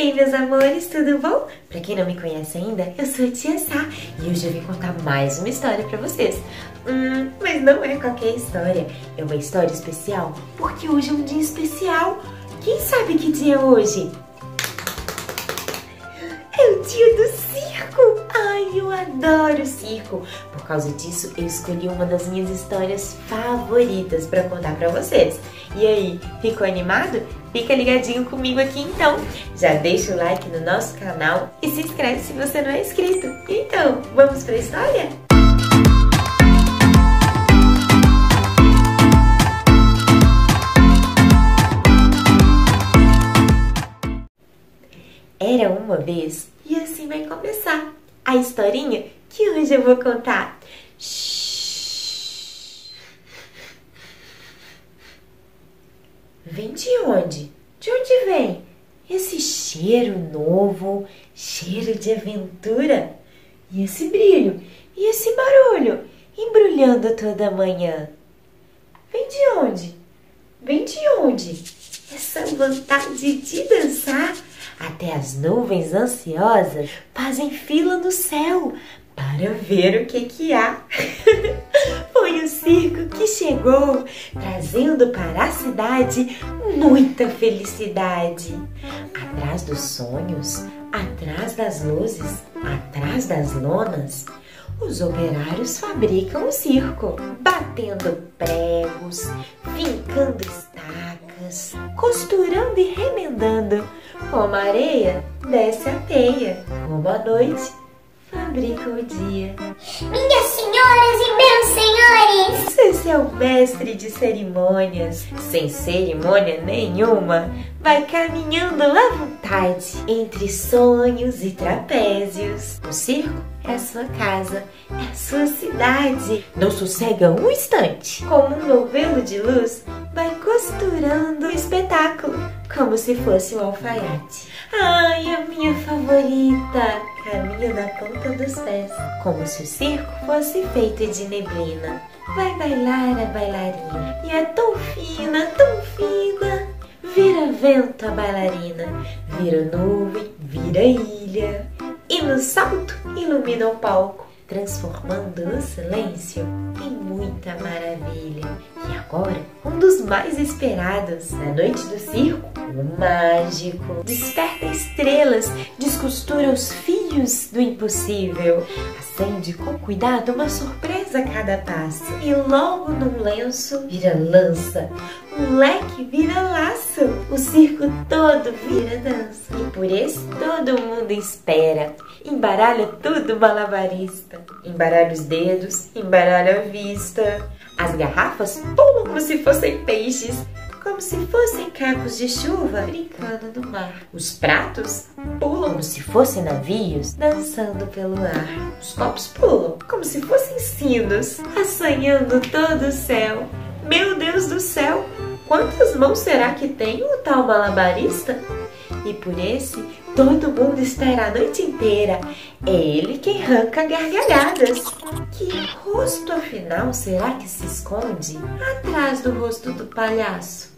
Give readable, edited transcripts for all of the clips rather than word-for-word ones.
Ei, meus amores, tudo bom? Pra quem não me conhece ainda, eu sou a Tia Sá e hoje eu vim contar mais uma história pra vocês. Mas não é qualquer história, é uma história especial, porque hoje é um dia especial. Quem sabe que dia é hoje? É o dia do circo! Ai, eu adoro circo! Por causa disso, eu escolhi uma das minhas histórias favoritas pra contar pra vocês. E aí, ficou animado? Fica ligadinho comigo aqui então. Já deixa o like no nosso canal e se inscreve se você não é inscrito. Então, vamos pra história? Era uma vez, e assim vai começar a historinha que hoje eu vou contar. Shhh. Vem de onde? De onde vem esse cheiro novo, cheiro de aventura? E esse brilho? E esse barulho embrulhando toda manhã? Vem de onde? Vem de onde? Essa vontade de dançar? Até as nuvens ansiosas fazem fila no céu para ver o que há. Foi o circo que chegou, trazendo para a cidade muita felicidade. Atrás dos sonhos, atrás das luzes, atrás das lonas, os operários fabricam o circo, batendo pregos, fincando estacas, costurando e remendando. Como a areia, desce a teia. Como a noite, fabrica o dia. Minhas senhoras e meus senhores! Esse é o mestre de cerimônias. Sem cerimônia nenhuma, vai caminhando à vontade entre sonhos e trapézios. O circo é a sua casa, é a sua cidade. Não sossega um instante. Como um novelo de luz, vai costurando o espetáculo, como se fosse um alfaiate. Ai, a minha favorita! Caminha na ponta dos pés, como se o circo fosse feito de neblina. Vai bailar a bailarina, e é tão fina, tão fina. Vira vento a bailarina, vira nuvem, vira ilha. E no salto ilumina o palco, transformando o silêncio em muita maravilha. E agora, um dos mais esperados na noite do circo, o mágico. Desperta estrelas, descostura os fios do impossível. Acende com cuidado uma surpresa a cada passo. E logo num lenço vira lança, um leque vira laço. O circo todo vira dança. E por isso todo mundo espera. Embaralha tudo malabarista. Embaralha os dedos, embaralha a vista. As garrafas pulam como se fossem peixes, como se fossem cacos de chuva brincando no mar. Os pratos pulam como se fossem navios dançando pelo ar. Os copos pulam como se fossem sinos assanhando todo o céu. Meu Deus do céu! Quantas mãos será que tem o tal malabarista? E por esse, todo mundo espera a noite inteira. É ele quem arranca gargalhadas. Que rosto, afinal, será que se esconde atrás do rosto do palhaço?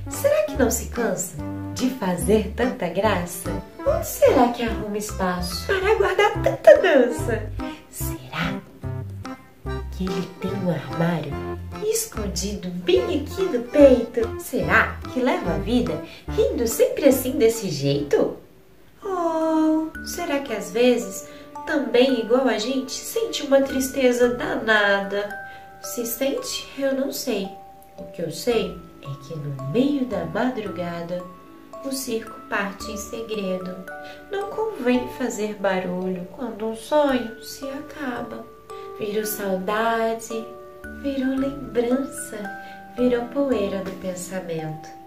Será que não se cansa de fazer tanta graça? Onde será que arruma espaço para guardar tanta dança? Será que ele tem um armário escondido bem aqui no peito? Será que leva a vida rindo sempre assim desse jeito? Ou será que às vezes, também igual a gente, sente uma tristeza danada? Se sente, eu não sei. O que eu sei é que no meio da madrugada o circo parte em segredo. Não convém fazer barulho quando um sonho se acaba. Virou saudade, virou lembrança, virou poeira do pensamento.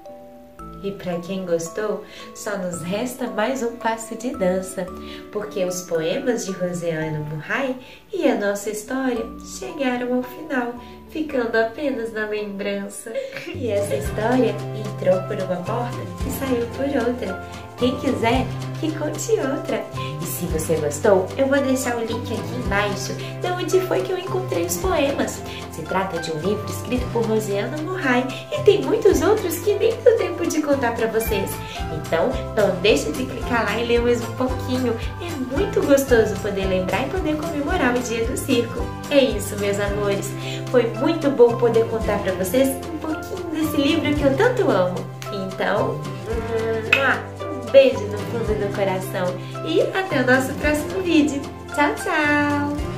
E para quem gostou, só nos resta mais um passo de dança, porque os poemas de Rosiane Murray e a nossa história chegaram ao final, ficando apenas na lembrança. E essa história entrou por uma porta e saiu por outra. Quem quiser que conte outra. E se você gostou, eu vou deixar o link aqui embaixo de onde foi que eu encontrei os poemas. Se trata de um livro escrito por Rosiana Murray e tem muitos outros que nem deu tempo de contar para vocês. Então, não deixe de clicar lá e ler mais um pouquinho. É muito gostoso poder lembrar e poder comemorar o dia do circo. É isso, meus amores. Foi muito bom poder contar para vocês um pouquinho desse livro que eu tanto amo. Então, um beijo no fundo do coração e até o nosso próximo vídeo. Tchau, tchau!